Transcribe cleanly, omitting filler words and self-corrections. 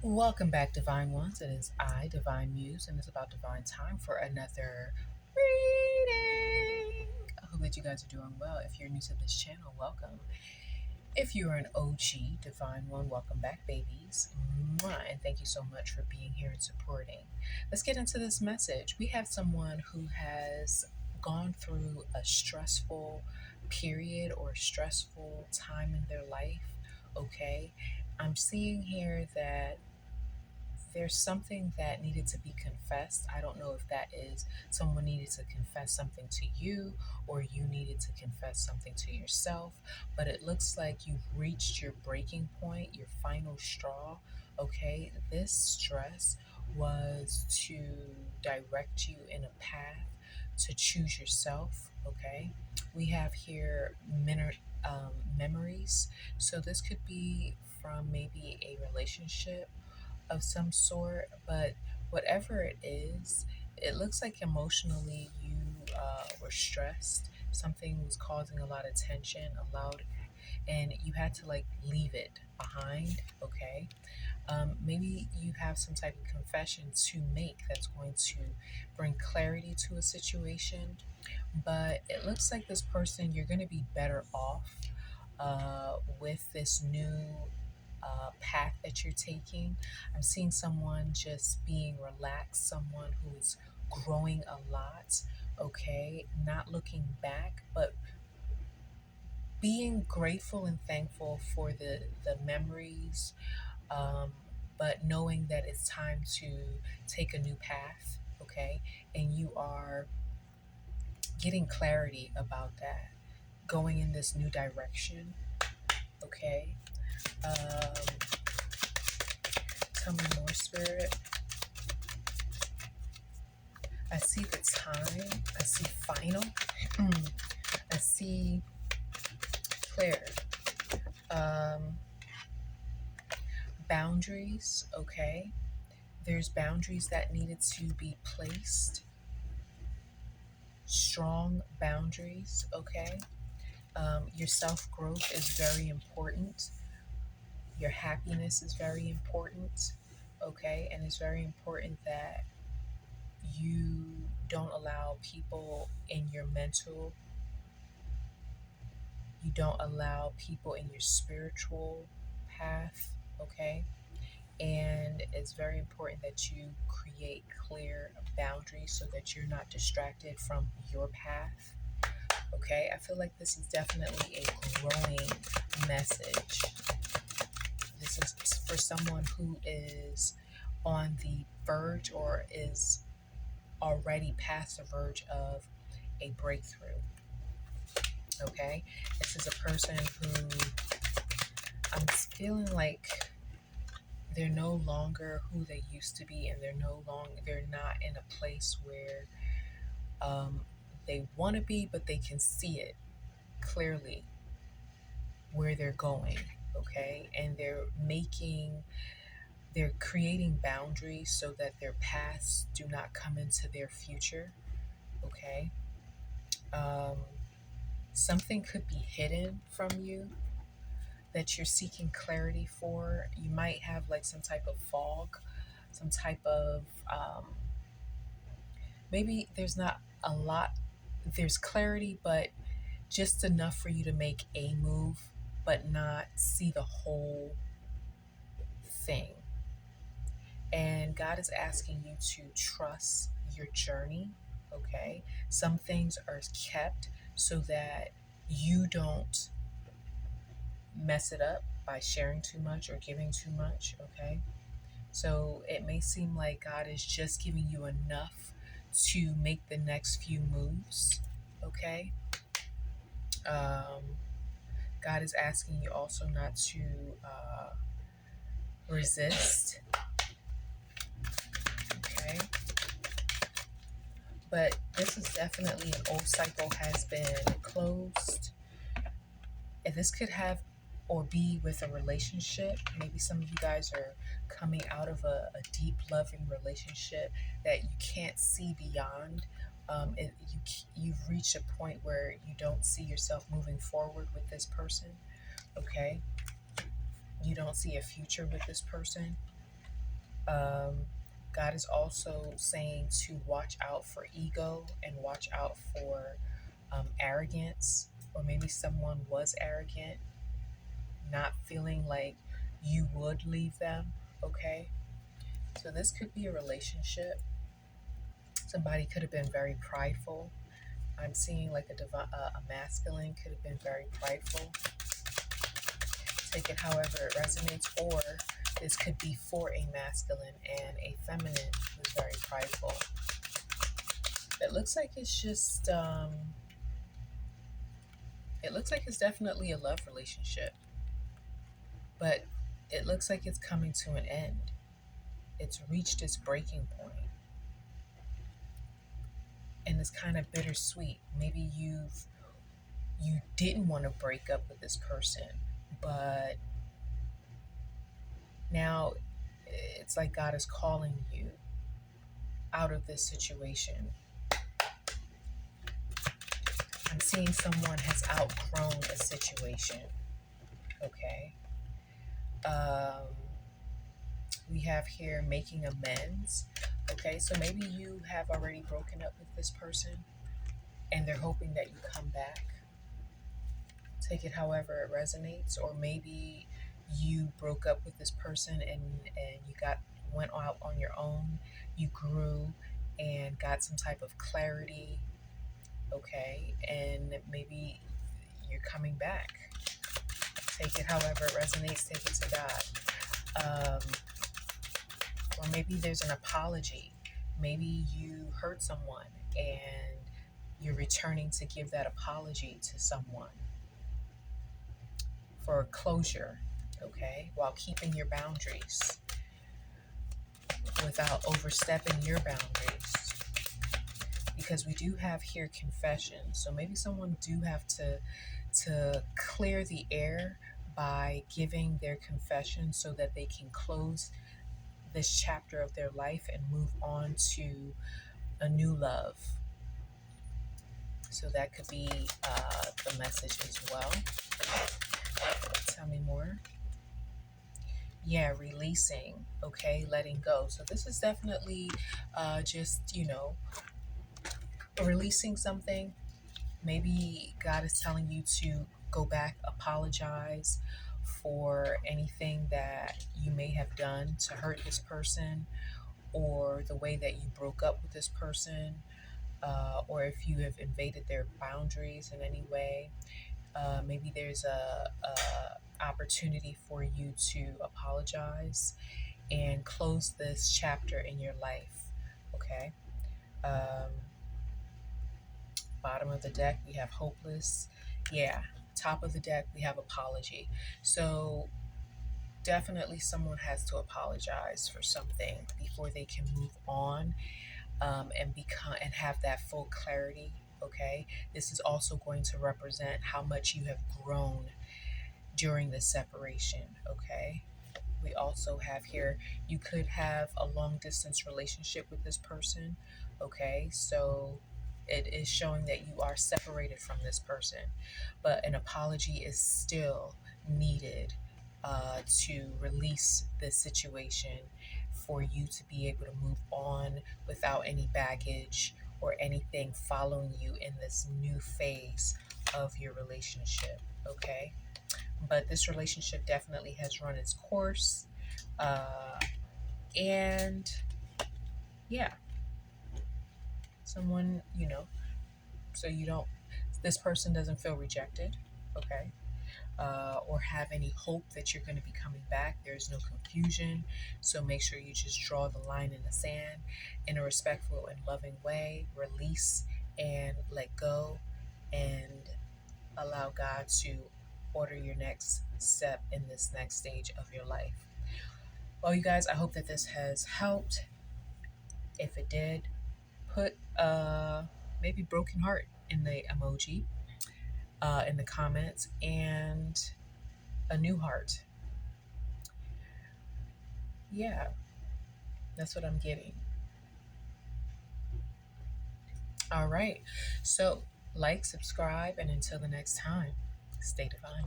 Welcome back, Divine Ones. It is I, Divine Muse, and it's about divine time for another reading. I hope that you guys are doing well. If you're new to this channel, welcome. If you're an OG Divine One, welcome back, babies. Mwah, and thank you so much for being here and supporting. Let's get into this message. We have someone who has gone through a stressful period or stressful time in their life. Okay, I'm seeing here that there's something that needed to be confessed. I don't know if that is someone needed to confess something to you or you needed to confess something to yourself, but it looks like you've reached your breaking point, your final straw. Okay, this stress was to direct you in a path to choose yourself. Okay, we have here memories, so this could be from maybe a relationship of some sort, but whatever it is, it looks like emotionally you were stressed. Something was causing a lot of tension, and you had to like leave it behind. Okay, maybe you have some type of confession to make that's going to bring clarity to a situation. But it looks like this person, you're going to be better off with this new path that you're taking. I'm seeing someone just being relaxed, someone who is growing a lot, okay? Not looking back, but being grateful and thankful for the memories, um, but knowing that it's time to take a new path, okay? And you are getting clarity about that, going in this new direction, okay? Um, Tell me more, Spirit. I see the time. I see final. I see clear. Um, Boundaries. Okay. There's boundaries that needed to be placed. Strong boundaries. Okay. Your self growth is very important. Your happiness is very important. Okay. And it's very important that you don't allow people in your mental, you don't allow people in your spiritual path, okay? And it's very important that you create clear boundaries so that you're not distracted from your path, okay? I feel like this is definitely a growing message. This is for someone who is on the verge or is already past the verge of a breakthrough, okay? This is a person who I'm feeling like they're no longer who they used to be, and they're not in a place where um, they want to be, but they can see it clearly where they're going, okay? And they're creating boundaries so that their paths do not come into their future, okay? um, Something could be hidden from you that you're seeking clarity for. You might have like some type of fog, some type of maybe there's not a lot, there's clarity, but just enough for you to make a move, but not see the whole thing. And God is asking you to trust your journey, okay? Some things are kept so that you don't mess it up by sharing too much or giving too much, okay? So it may seem like God is just giving you enough to make the next few moves, okay? Um, God is asking you also not to resist, okay? But this is definitely an old cycle has been closed. And this could have or be with a relationship. Maybe some of you guys are coming out of a deep, loving relationship that you can't see beyond. You've reached a point where you don't see yourself moving forward with this person, okay? You don't see a future with this person. God is also saying to watch out for ego and watch out for arrogance, or maybe someone was arrogant, not feeling like you would leave them. Okay, so this could be a relationship. Somebody could have been very prideful. I'm seeing like a masculine could have been very prideful. Take it however it resonates, or this could be for a masculine and a feminine who's very prideful. It looks like it's just, it looks like it's definitely a love relationship, but it looks like it's coming to an end. It's reached its breaking point, and it's kind of bittersweet. Maybe you didn't want to break up with this person, but now it's like God is calling you out of this situation. I'm seeing someone has outgrown a situation. Okay. Um, we have here making amends. Okay, so maybe you have already broken up with this person and they're hoping that you come back. Take it however it resonates, or maybe you broke up with this person and you went out on your own. You grew and got some type of clarity. Okay, and maybe you're coming back. Take it however it resonates. Take it to God. Or maybe there's an apology. Maybe you hurt someone and you're returning to give that apology to someone for closure, okay, while keeping your boundaries without overstepping your boundaries. Because we do have here confession. So maybe someone do have to clear the air by giving their confession so that they can close this chapter of their life and move on to a new love. So that could be the message as well. Tell me more. Yeah, releasing, okay, letting go. So this is definitely just, releasing something. Maybe God is telling you to go back, apologize for anything that you may have done to hurt this person, or the way that you broke up with this person, or if you have invaded their boundaries in any way. Maybe there's a opportunity for you to apologize and close this chapter in your life. Okay. Um, Bottom of the deck we have hopeless. Yeah. Top of the deck we have apology. So definitely someone has to apologize for something before they can move on, and have that full clarity. Okay, this is also going to represent how much you have grown during the separation. Okay, we also have here, you could have a long distance relationship with this person. Okay, so it is showing that you are separated from this person, but an apology is still needed to release this situation, for you to be able to move on without any baggage or anything following you in this new phase of your relationship. Okay, but this relationship definitely has run its course. Uh, and yeah, someone, so this person doesn't feel rejected. Okay. Or have any hope that you're going to be coming back. There's no confusion. So make sure you just draw the line in the sand in a respectful and loving way. Release and let go, and allow God to order your next step in this next stage of your life. Well, you guys, I hope that this has helped. If it did, put maybe broken heart in the emoji in the comments, and a new heart. Yeah, that's what I'm getting. All right. So, like, subscribe, and until the next time, stay divine.